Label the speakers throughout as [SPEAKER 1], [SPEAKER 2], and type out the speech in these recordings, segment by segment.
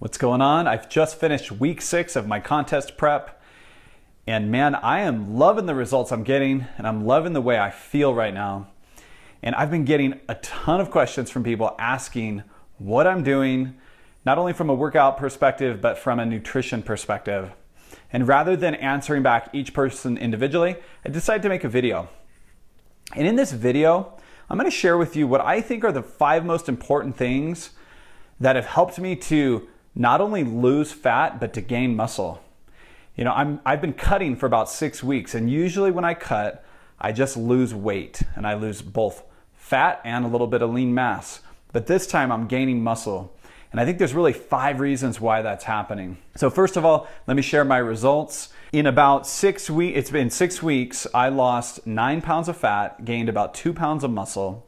[SPEAKER 1] What's going on? I've just finished week 6 of my contest prep, and man, I am loving the results I'm getting, and I'm loving the way I feel right now. And I've been getting a ton of questions from people asking what I'm doing, not only from a workout perspective, but from a nutrition perspective. And rather than answering back each person individually, I decided to make a video. And in this video, I'm going to share with you what I think are the 5 most important things that have helped me to not only lose fat, but to gain muscle. You know, I've been cutting for about 6 weeks, and usually when I cut, I just lose weight, and I lose both fat and a little bit of lean mass. But this time I'm gaining muscle. And I think there's really 5 reasons why that's happening. So first of all, let me share my results. In about 6 weeks, it's been 6 weeks, I lost 9 pounds of fat, gained about 2 pounds of muscle,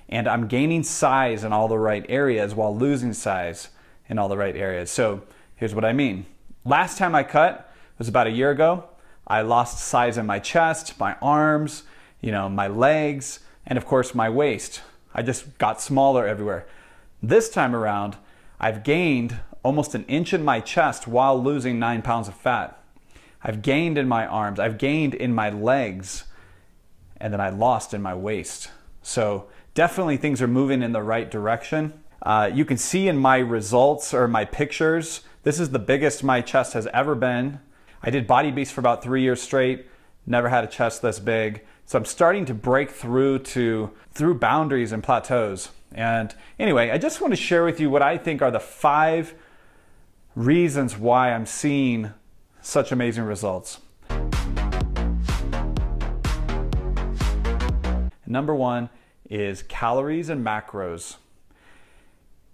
[SPEAKER 1] and I'm gaining size in all the right areas while losing size in all the right areas. So here's what I mean. Last time I cut was about a year ago. I lost size in my chest, my arms, my legs, and of course my waist. I just got smaller everywhere. This time around, I've gained almost an inch in my chest while losing 9 pounds of fat. I've gained in my arms, I've gained in my legs, and then I lost in my waist. So definitely things are moving in the right direction. You can see in my results or my pictures, this is the biggest my chest has ever been. I did Body Beast for about 3 years straight, never had a chest this big. So I'm starting to break through boundaries and plateaus. And anyway, I just want to share with you what I think are the 5 reasons why I'm seeing such amazing results. Number 1 is calories and macros.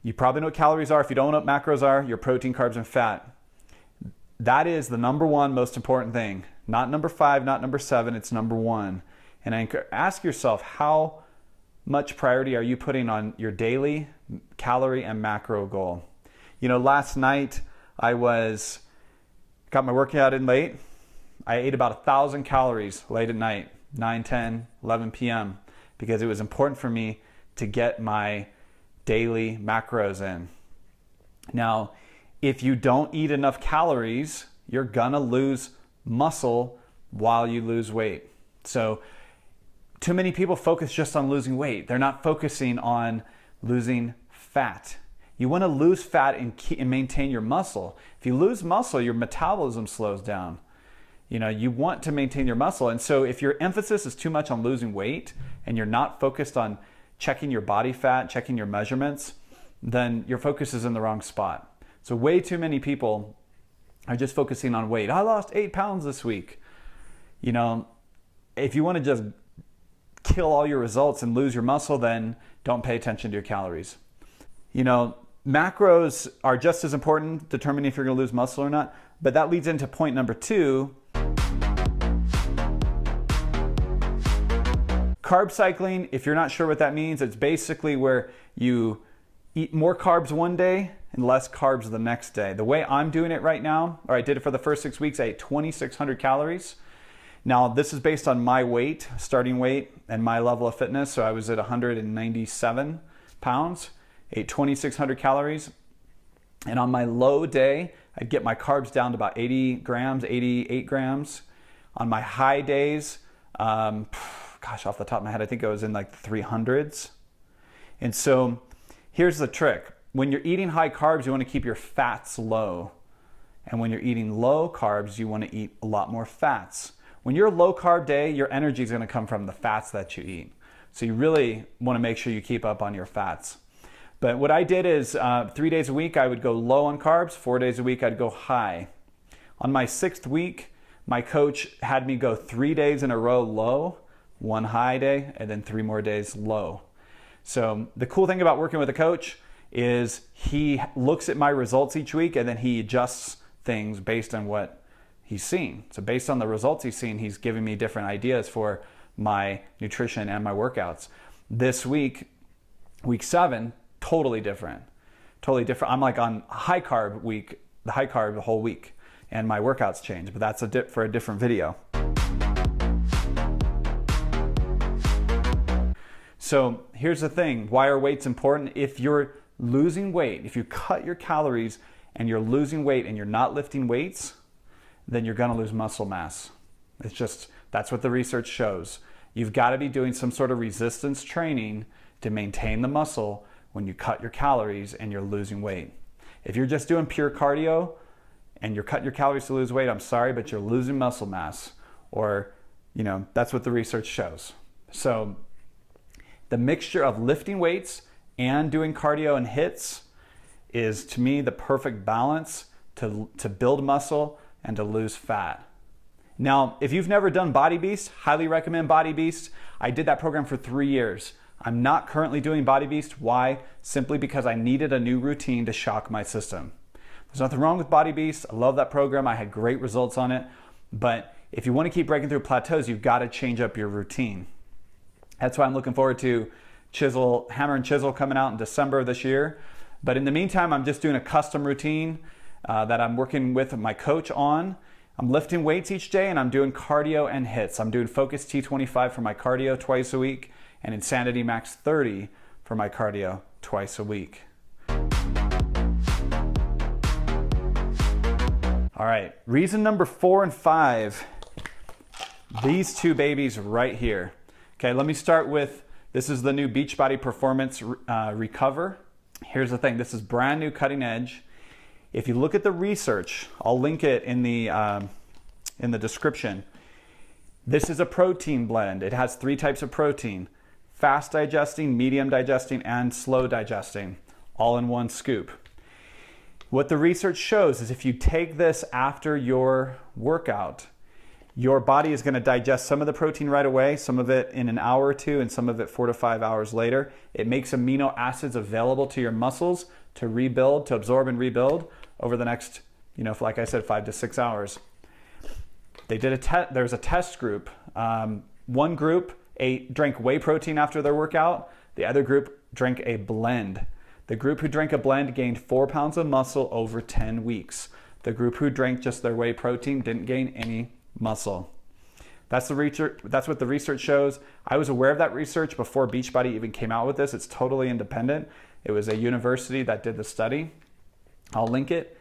[SPEAKER 1] You probably know what calories are. If you don't know what macros are, your protein, carbs, and fat. That is the number 1 most important thing. Not number 5, not number 7, it's number 1. And I ask yourself, how much priority are you putting on your daily calorie and macro goal? Last night I got my workout in late. I ate about 1,000 calories late at night, 9, 10, 11 p.m. because it was important for me to get my daily macros in. Now, if you don't eat enough calories, you're gonna lose muscle while you lose weight. So too many people focus just on losing weight. They're not focusing on losing fat. You want to lose fat and maintain your muscle. If you lose muscle, your metabolism slows down. You want to maintain your muscle. And so if your emphasis is too much on losing weight and you're not focused on checking your body fat, checking your measurements, then your focus is in the wrong spot. So way too many people are just focusing on weight. I lost 8 pounds this week. If you want to just kill all your results and lose your muscle, then don't pay attention to your calories. Macros are just as important, determining if you're going to lose muscle or not. But that leads into point number 2. Carb cycling, if you're not sure what that means, it's basically where you eat more carbs one day and less carbs the next day. The way I'm doing it right now, or I did it for the first 6 weeks, I ate 2,600 calories. Now, this is based on my weight, starting weight, and my level of fitness. So I was at 197 pounds, ate 2,600 calories. And on my low day, I'd get my carbs down to about 80 grams, 88 grams. On my high days, gosh, off the top of my head, I think I was in like the 300s. And so here's the trick. When you're eating high carbs, you want to keep your fats low. And when you're eating low carbs, you want to eat a lot more fats. When you're a low carb day, your energy is going to come from the fats that you eat. So you really want to make sure you keep up on your fats. But what I did is 3 days a week, I would go low on carbs. 4 days a week, I'd go high. On my 6th week, my coach had me go 3 days in a row low, 1 high day, and then 3 more days low. So the cool thing about working with a coach is he looks at my results each week and then he adjusts things based on what he's seen. So based on the results he's seen, he's giving me different ideas for my nutrition and my workouts. This week, week 7, totally different. Totally different. I'm like on high carb week, the high carb the whole week, and my workouts change, but that's for a different video. So here's the thing, why are weights important? If you're losing weight, if you cut your calories and you're losing weight and you're not lifting weights, then you're gonna lose muscle mass. It's just, that's what the research shows. You've got to be doing some sort of resistance training to maintain the muscle when you cut your calories and you're losing weight. If you're just doing pure cardio and you're cutting your calories to lose weight, I'm sorry, but you're losing muscle mass, or, you know, that's what the research shows. So the mixture of lifting weights and doing cardio and hits is, to me, the perfect balance to build muscle and to lose fat. Now, if you've never done Body Beast, highly recommend Body Beast. I did that program for 3 years. I'm not currently doing Body Beast. Why? Simply because I needed a new routine to shock my system. There's nothing wrong with Body Beast. I love that program. I had great results on it. But if you want to keep breaking through plateaus, you've got to change up your routine. That's why I'm looking forward to Hammer and Chisel coming out in December of this year. But in the meantime, I'm just doing a custom routine that I'm working with my coach on. I'm lifting weights each day and I'm doing cardio and hits. I'm doing Focus T25 for my cardio twice a week and Insanity Max 30 for my cardio twice a week. All right, reason number 4 and 5, these two babies right here. Okay, let me start with, this is the new Beachbody Performance Recover. Here's the thing, this is brand new, cutting edge. If you look at the research, I'll link it in the description. This is a protein blend. It has 3 types of protein: fast digesting, medium digesting, and slow digesting, all in one scoop. What the research shows is if you take this after your workout, your body is going to digest some of the protein right away, some of it in an hour or 2, and some of it 4 to 5 hours later. It makes amino acids available to your muscles to rebuild, to absorb and rebuild over the next, like I said, 5 to 6 hours. They did there's a test group. One group drank whey protein after their workout. The other group drank a blend. The group who drank a blend gained 4 pounds of muscle over 10 weeks. The group who drank just their whey protein didn't gain any muscle. That's the research. That's what the research shows. I was aware of that research before Beachbody even came out with this. It's totally independent. It was a university that did the study. I'll link it.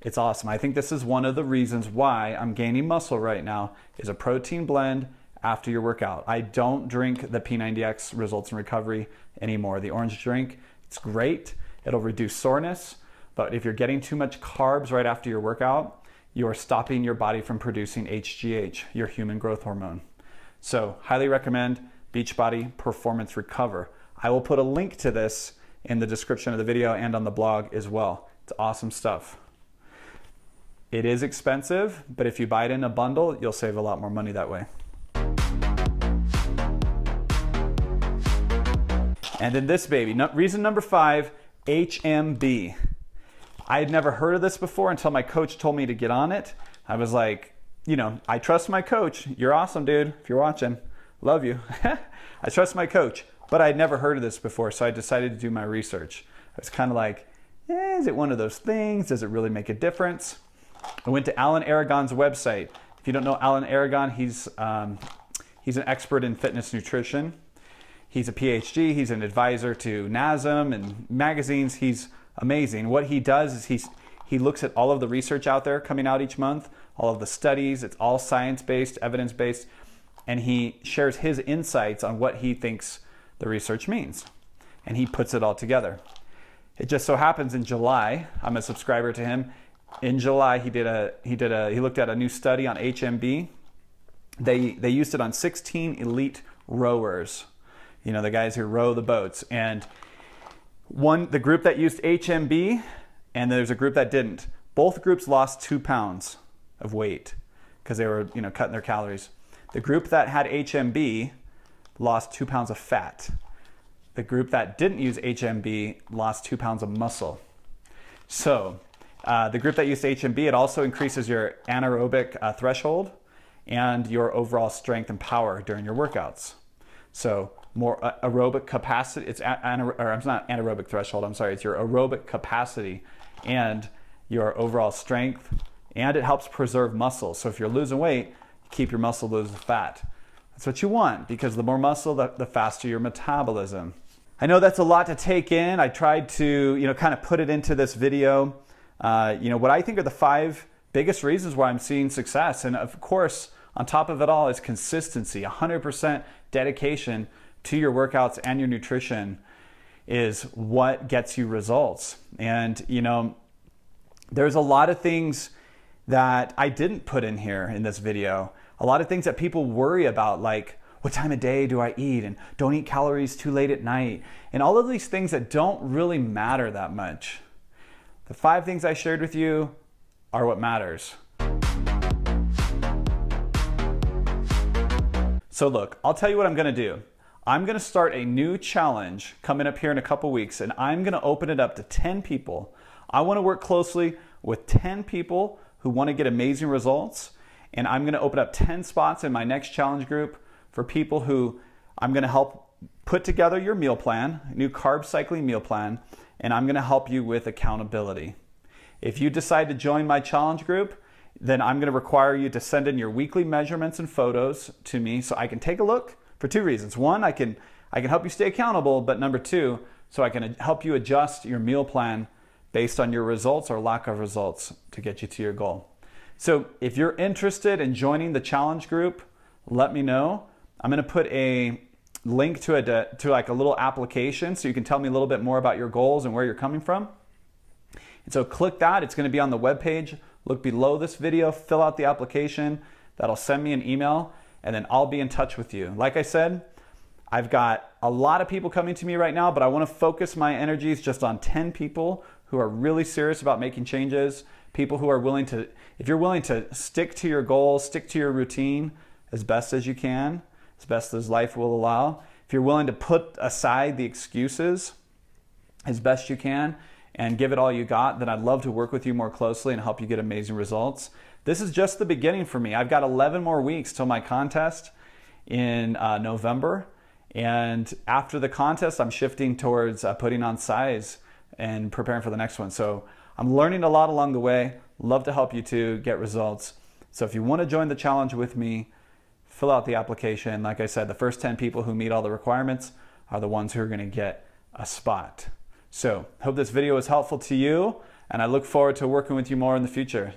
[SPEAKER 1] It's awesome. I think this is one of the reasons why I'm gaining muscle right now, is a protein blend after your workout. I don't drink the P90X Results in Recovery anymore. The orange drink, it's great. It'll reduce soreness, but if you're getting too much carbs right after your workout, you're stopping your body from producing HGH, your human growth hormone. So highly recommend Beachbody Performance Recover. I will put a link to this in the description of the video and on the blog as well. It's awesome stuff. It is expensive, but if you buy it in a bundle, you'll save a lot more money that way. And then this baby, reason number 5, HMB. I had never heard of this before until my coach told me to get on it. I was like, I trust my coach. You're awesome, dude. If you're watching, love you. I trust my coach, but I'd never heard of this before, so I decided to do my research. I was kind of like, is it one of those things? Does it really make a difference? I went to Alan Aragon's website. If you don't know Alan Aragon, he's an expert in fitness nutrition. He's a PhD. He's an advisor to NASM and magazines. He's amazing. What he does is he looks at all of the research out there coming out each month, all of the studies. It's all science-based, evidence-based, and he shares his insights on what he thinks the research means, and he puts it all together. It just so happens in July, I'm a subscriber to him. In July, he looked at a new study on HMB. They used it on 16 elite rowers, the guys who row the boats, and the group that used HMB, and there's a group that didn't. Both groups lost 2 pounds of weight because they were, cutting their calories. The group that had HMB lost 2 pounds of fat. The group that didn't use HMB lost 2 pounds of muscle. So the group that used HMB, it also increases your anaerobic threshold and your overall strength and power during your workouts. So more aerobic capacity, it's not anaerobic threshold, I'm sorry, it's your aerobic capacity and your overall strength, and it helps preserve muscle. So if you're losing weight, keep your muscle, lose the fat. That's what you want, because the more muscle, the faster your metabolism. I know that's a lot to take in. I tried to, kind of put it into this video. what I think are the 5 biggest reasons why I'm seeing success. And of course, on top of it all is consistency. 100% dedication to your workouts and your nutrition is what gets you results. And there's a lot of things that I didn't put in here in this video. A lot of things that people worry about, like what time of day do I eat, and don't eat calories too late at night, and all of these things that don't really matter that much. The 5 things I shared with you are what matters. So look, I'll tell you what I'm gonna do. I'm gonna start a new challenge coming up here in a couple weeks, and I'm gonna open it up to 10 people. I wanna work closely with 10 people who wanna get amazing results, and I'm gonna open up 10 spots in my next challenge group for people who I'm gonna help put together your meal plan, a new carb cycling meal plan, and I'm gonna help you with accountability. If you decide to join my challenge group, then I'm gonna require you to send in your weekly measurements and photos to me so I can take a look for 2 reasons. One, I can help you stay accountable, but number 2, so I can help you adjust your meal plan based on your results or lack of results to get you to your goal. So if you're interested in joining the challenge group, let me know. I'm gonna put a link to like a little application so you can tell me a little bit more about your goals and where you're coming from. And so click that, it's gonna be on the webpage. Look below this video, fill out the application. That'll send me an email, and then I'll be in touch with you. Like I said, I've got a lot of people coming to me right now, but I wanna focus my energies just on 10 people who are really serious about making changes, people who are willing to, if you're willing to stick to your goals, stick to your routine as best as you can, as best as life will allow, if you're willing to put aside the excuses as best you can and give it all you got, then I'd love to work with you more closely and help you get amazing results. This is just the beginning for me. I've got 11 more weeks till my contest in November. And after the contest, I'm shifting towards putting on size and preparing for the next one. So I'm learning a lot along the way. Love to help you to get results. So if you want to join the challenge with me, fill out the application. Like I said, the first 10 people who meet all the requirements are the ones who are going to get a spot. So hope this video was helpful to you, and I look forward to working with you more in the future.